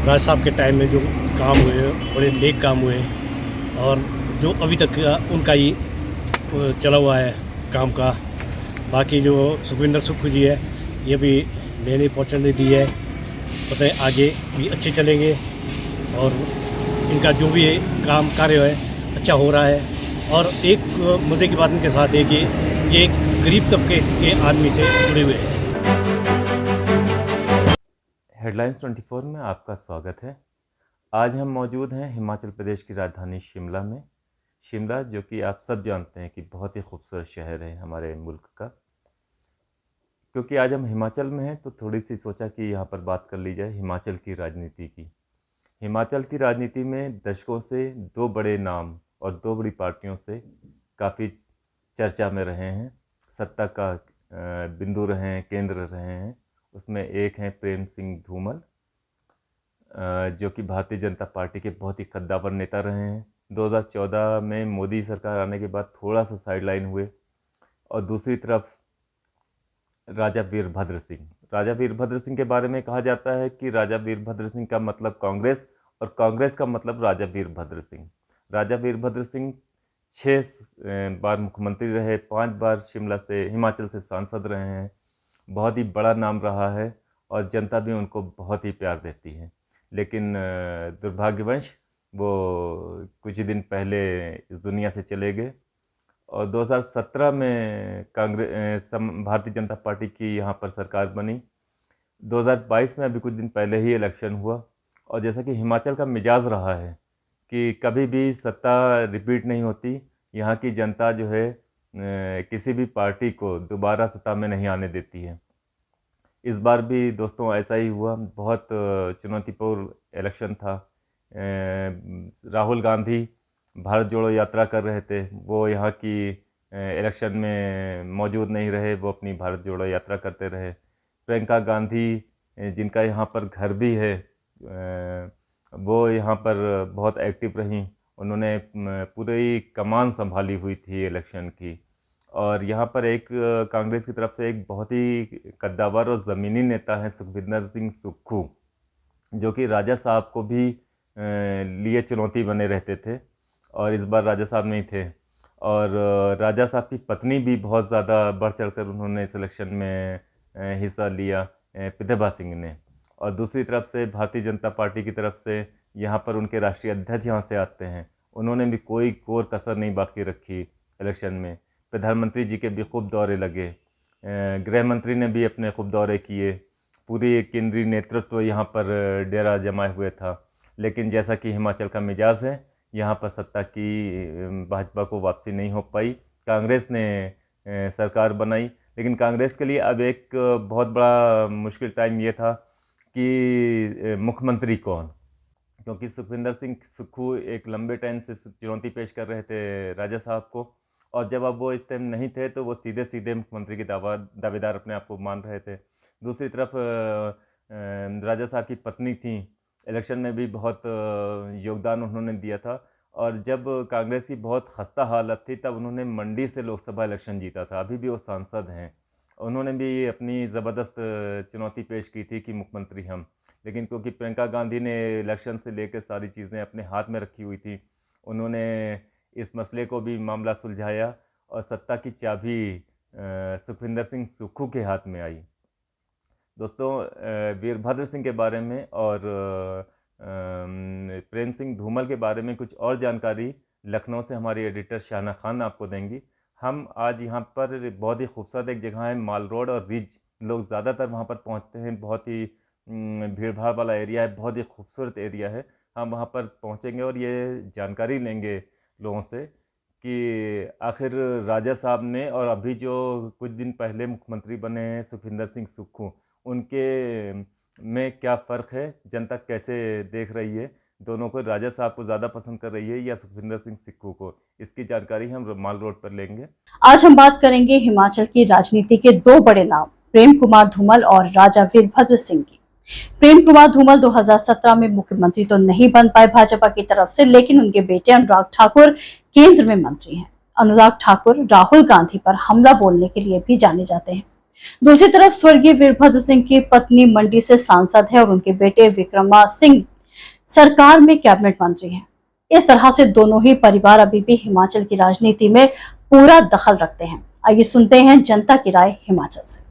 राज साहब के टाइम में जो काम हुए, बड़े नेक काम हुए और जो अभी तक उनका ही चला हुआ है काम का। बाकी जो सुखविंदर सुक्खू जी है, ये भी नई अपॉर्चुनिटी दी है, पता है आगे भी अच्छे चलेंगे और इनका जो भी काम कार्य है अच्छा हो रहा है। और एक मुद्दे की बात इनके साथ है कि ये एक गरीब तबके के आदमी से जुड़े हुए हैं। हेडलाइंस 24 में आपका स्वागत है। आज हम मौजूद हैं हिमाचल प्रदेश की राजधानी शिमला में। शिमला जो कि आप सब जानते हैं कि बहुत ही खूबसूरत शहर है हमारे मुल्क का। क्योंकि आज हम हिमाचल में हैं तो थोड़ी सी सोचा कि यहाँ पर बात कर ली जाए हिमाचल की राजनीति की। हिमाचल की राजनीति में दशकों से दो बड़े नाम और दो बड़ी पार्टियों से काफ़ी चर्चा में रहे हैं, सत्ता का बिंदु रहे हैं, केंद्र रहे हैं। उसमें एक हैं प्रेम सिंह धूमल, जो कि भारतीय जनता पार्टी के बहुत ही कद्दावर नेता रहे हैं। 2014 में मोदी सरकार आने के बाद थोड़ा सा साइडलाइन हुए। और दूसरी तरफ राजा वीरभद्र सिंह। राजा वीरभद्र सिंह के बारे में कहा जाता है कि राजा वीरभद्र सिंह का मतलब कांग्रेस और कांग्रेस का मतलब राजा वीरभद्र सिंह। राजा वीरभद्र सिंह 6 बार मुख्यमंत्री रहे, 5 बार शिमला से हिमाचल से सांसद रहे हैं। बहुत ही बड़ा नाम रहा है और जनता भी उनको बहुत ही प्यार देती है। लेकिन दुर्भाग्यवश वो कुछ ही दिन पहले इस दुनिया से चले गए। और 2017 में भारतीय जनता पार्टी की यहाँ पर सरकार बनी। 2022 में अभी कुछ दिन पहले ही इलेक्शन हुआ। और जैसा कि हिमाचल का मिजाज रहा है कि कभी भी सत्ता रिपीट नहीं होती, यहाँ की जनता जो है किसी भी पार्टी को दोबारा सत्ता में नहीं आने देती है। इस बार भी दोस्तों ऐसा ही हुआ। बहुत चुनौतीपूर्ण इलेक्शन था। राहुल गांधी भारत जोड़ो यात्रा कर रहे थे, वो यहाँ की इलेक्शन में मौजूद नहीं रहे, वो अपनी भारत जोड़ो यात्रा करते रहे। प्रियंका गांधी जिनका यहाँ पर घर भी है, वो यहाँ पर बहुत एक्टिव रहीं। उन्होंने पूरी कमान संभाली हुई थी इलेक्शन की। और यहाँ पर एक कांग्रेस की तरफ से एक बहुत ही कद्दावर और ज़मीनी नेता हैं सुखविंदर सिंह सुक्खू, जो कि राजा साहब को भी लिए चुनौती बने रहते थे। और इस बार राजा साहब नहीं थे। और राजा साहब की पत्नी भी बहुत ज़्यादा बढ़ चढ़कर उन्होंने इस इलेक्शन में हिस्सा लिया, प्रतिभा सिंह ने। और दूसरी तरफ से भारतीय जनता पार्टी की तरफ से यहाँ पर उनके राष्ट्रीय अध्यक्ष यहाँ से आते हैं, उन्होंने भी कोई कोर कसर नहीं बाकी रखी इलेक्शन में। प्रधानमंत्री जी के भी खूब दौरे लगे, गृह मंत्री ने भी अपने खूब दौरे किए, पूरी केंद्रीय नेतृत्व यहाँ पर डेरा जमाए हुए था। लेकिन जैसा कि हिमाचल का मिजाज है, यहाँ पर सत्ता की भाजपा को वापसी नहीं हो पाई। कांग्रेस ने सरकार बनाई, लेकिन कांग्रेस के लिए अब एक बहुत बड़ा मुश्किल टाइम ये था कि मुख्यमंत्री कौन, क्योंकि सुखविंदर सिंह सुक्खू एक लंबे टाइम से चुनौती पेश कर रहे थे राजा साहब को। और जब अब वो इस टाइम नहीं थे तो वो सीधे सीधे मुख्यमंत्री के दावेदार अपने आप को मान रहे थे। दूसरी तरफ राजा साहब की पत्नी थी, इलेक्शन में भी बहुत योगदान उन्होंने दिया था। और जब कांग्रेस की बहुत खस्ता हालत थी तब उन्होंने मंडी से लोकसभा इलेक्शन जीता था, अभी भी वो सांसद हैं। उन्होंने भी अपनी ज़बरदस्त चुनौती पेश की थी कि मुख्यमंत्री हम। लेकिन क्योंकि प्रियंका गांधी ने इलेक्शन से लेकर सारी चीज़ें अपने हाथ में रखी हुई थी, उन्होंने इस मसले को भी मामला सुलझाया और सत्ता की चाबी सुखविंदर सिंह सुक्खू के हाथ में आई। दोस्तों, वीरभद्र सिंह के बारे में और प्रेम सिंह धूमल के बारे में कुछ और जानकारी लखनऊ से हमारी एडिटर शाहना खान आपको देंगी। हम आज यहाँ पर बहुत ही खूबसूरत एक जगह है माल रोड और रिज, लोग ज़्यादातर वहाँ पर पहुँचते हैं। बहुत ही भीड़ भाड़ वाला एरिया है, बहुत ही खूबसूरत एरिया है। हम वहाँ पर पहुँचेंगे और ये जानकारी लेंगे लोगों से कि आखिर राजा साहब ने और अभी जो कुछ दिन पहले मुख्यमंत्री बने हैं सुखविंदर सिंह सुक्खू, उनके में क्या फ़र्क है, जनता कैसे देख रही है, दोनों को राजा साहब को ज़्यादा पसंद कर रही है या सुखविंदर सिंह सुक्खू को, इसकी जानकारी हम माल रोड पर लेंगे। आज हम बात करेंगे हिमाचल की राजनीति के दो बड़े नाम प्रेम कुमार धूमल और राजा वीरभद्र सिंह की। प्रेम कुमार धूमल 2017 में मुख्यमंत्री तो नहीं बन पाए भाजपा की तरफ से, लेकिन उनके बेटे अनुराग ठाकुर केंद्र में मंत्री हैं। अनुराग ठाकुर राहुल गांधी पर हमला बोलने के लिए भी जाने जाते हैं। दूसरी तरफ स्वर्गीय वीरभद्र सिंह की पत्नी मंडी से सांसद है और उनके बेटे विक्रमा सिंह सरकार में कैबिनेट मंत्री हैं। इस तरह से दोनों ही परिवार अभी भी हिमाचल की राजनीति में पूरा दखल रखते हैं। आइए सुनते हैं जनता की राय हिमाचल से।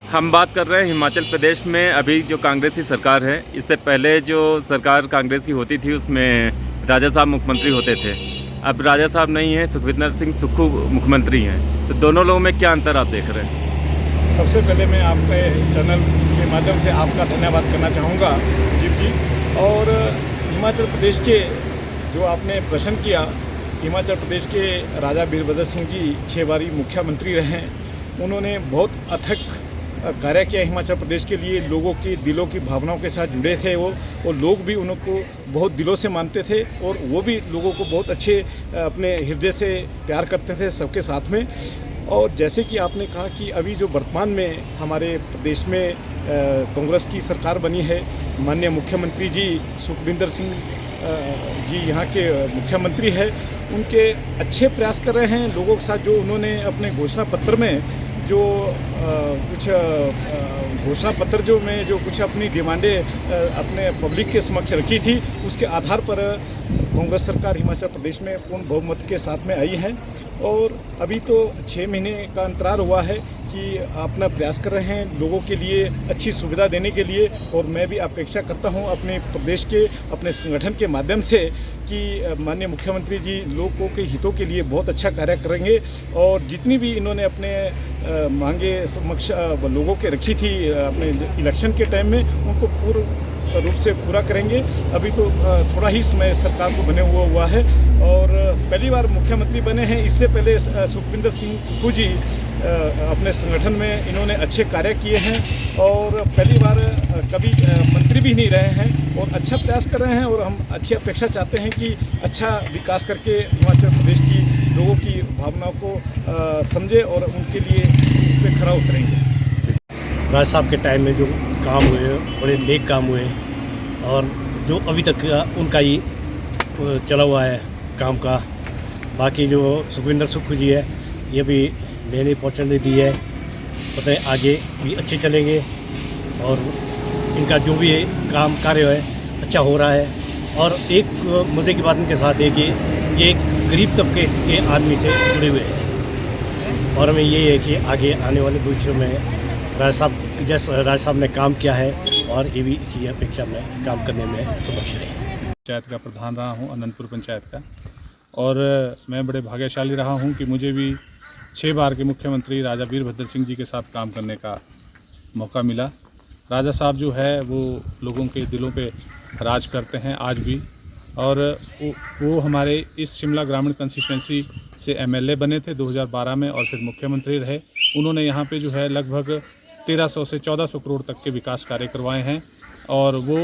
हम बात कर रहे हैं हिमाचल प्रदेश में अभी जो कांग्रेस की सरकार है। इससे पहले जो सरकार कांग्रेस की होती थी उसमें राजा साहब मुख्यमंत्री होते थे। अब राजा साहब नहीं हैं, सुखविंदर सिंह सुक्खू मुख्यमंत्री हैं। तो दोनों लोगों में क्या अंतर आप देख रहे हैं? सबसे पहले मैं आपके चैनल के माध्यम से आपका धन्यवाद करना चाहूँगा जीव जी। और हिमाचल प्रदेश के जो आपने प्रश्न किया, हिमाचल प्रदेश के राजा वीरभद्र सिंह जी 6 बारी मुख्यमंत्री रहे। उन्होंने बहुत अथक कार्य किया हिमाचल प्रदेश के लिए। लोगों की दिलों की भावनाओं के साथ जुड़े थे वो, और लोग भी उनको बहुत दिलों से मानते थे, और वो भी लोगों को बहुत अच्छे अपने हृदय से प्यार करते थे सबके साथ में। और जैसे कि आपने कहा कि अभी जो वर्तमान में हमारे प्रदेश में कांग्रेस की सरकार बनी है, माननीय मुख्यमंत्री जी सुखविंदर सिंह जी यहाँ के मुख्यमंत्री है। उनके अच्छे प्रयास कर रहे हैं लोगों के साथ। जो उन्होंने अपने घोषणा पत्र में जो कुछ घोषणा पत्र जो कुछ अपनी डिमांडें अपने पब्लिक के समक्ष रखी थी, उसके आधार पर कांग्रेस सरकार हिमाचल प्रदेश में पूर्ण बहुमत के साथ में आई है। और अभी तो 6 महीने का अंतराल हुआ है कि अपना प्रयास कर रहे हैं लोगों के लिए अच्छी सुविधा देने के लिए। और मैं भी अपेक्षा करता हूं अपने प्रदेश के अपने संगठन के माध्यम से कि माननीय मुख्यमंत्री जी लोगों के हितों के लिए बहुत अच्छा कार्य करेंगे। और जितनी भी इन्होंने अपने मांगे समक्ष लोगों के रखी थी अपने इलेक्शन के टाइम में, उनको पूर्ण रूप से पूरा करेंगे। अभी तो थोड़ा ही समय सरकार को बने हुआ है, और पहली बार मुख्यमंत्री बने हैं। इससे पहले सुखविंदर सिंह सुक्खू जी अपने संगठन में इन्होंने अच्छे कार्य किए हैं, और पहली बार कभी मंत्री भी नहीं रहे हैं, और अच्छा प्रयास कर रहे हैं। और हम अच्छी अपेक्षा चाहते हैं कि अच्छा विकास करके हिमाचल प्रदेश की लोगों की भावनाओं को समझे और उनके लिए उन पे खरा उतरेंगे। राजा साहब के टाइम में जो काम हुए, बड़े नेक काम हुए, और जो अभी तक उनका ही चला हुआ है काम का। बाकी जो सुखविंदर सुक्खू जी है, ये भी नई नई अपॉर्चुनिटी दी है, पता है आगे भी अच्छे चलेंगे। और इनका जो भी काम कार्य है अच्छा हो रहा है। और एक मुद्दे की बात इनके साथ है कि ये एक गरीब तबके के आदमी से जुड़े हुए हैं, और हमें ये है कि आगे आने वाले भविष्य में राजा साहब ने काम किया है, और ये भी इसी अपेक्षा में काम करने में समक्ष रहे। पंचायत का प्रधान रहा हूँ, अनंतपुर पंचायत का, और मैं बड़े भाग्यशाली रहा हूँ कि मुझे भी 6 बार के मुख्यमंत्री राजा वीरभद्र सिंह जी के साथ काम करने का मौका मिला। राजा साहब जो है वो लोगों के दिलों पे राज करते हैं आज भी, और वो हमारे इस शिमला ग्रामीण कंस्टिट्यूंसी से एमएलए बने थे 2012 में, और फिर मुख्यमंत्री रहे। उन्होंने यहाँ पे जो है लगभग 1300 से 1400 करोड़ तक के विकास कार्य करवाए हैं, और वो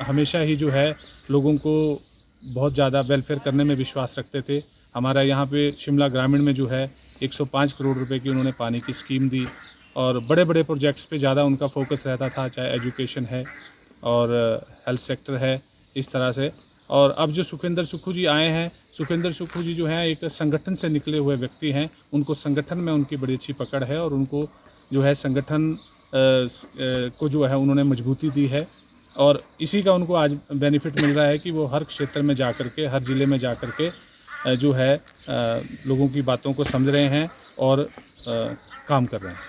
हमेशा ही जो है लोगों को बहुत ज़्यादा वेलफेयर करने में विश्वास रखते थे। हमारा यहाँ पे शिमला ग्रामीण में जो है 105 करोड़ रुपए की उन्होंने पानी की स्कीम दी, और बड़े बड़े प्रोजेक्ट्स पे ज़्यादा उनका फोकस रहता था, चाहे एजुकेशन है और हेल्थ सेक्टर है, इस तरह से। और अब जो सुखविंदर सुक्खू जी आए हैं, सुखविंदर सुक्खू जी जो हैं एक संगठन से निकले हुए व्यक्ति हैं। उनको संगठन में उनकी बड़ी अच्छी पकड़ है, और उनको जो है संगठन को जो है उन्होंने मजबूती दी है, और इसी का उनको आज बेनिफिट मिल रहा है कि वो हर क्षेत्र में जा कर के, हर ज़िले में जा कर के जो है लोगों की बातों को समझ रहे हैं और काम कर रहे हैं।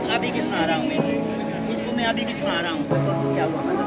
अभी किस में आ रहा हूँ मैं, उसको मैं अभी किस में आ रहा हूँ, तो क्या हुआ मतलब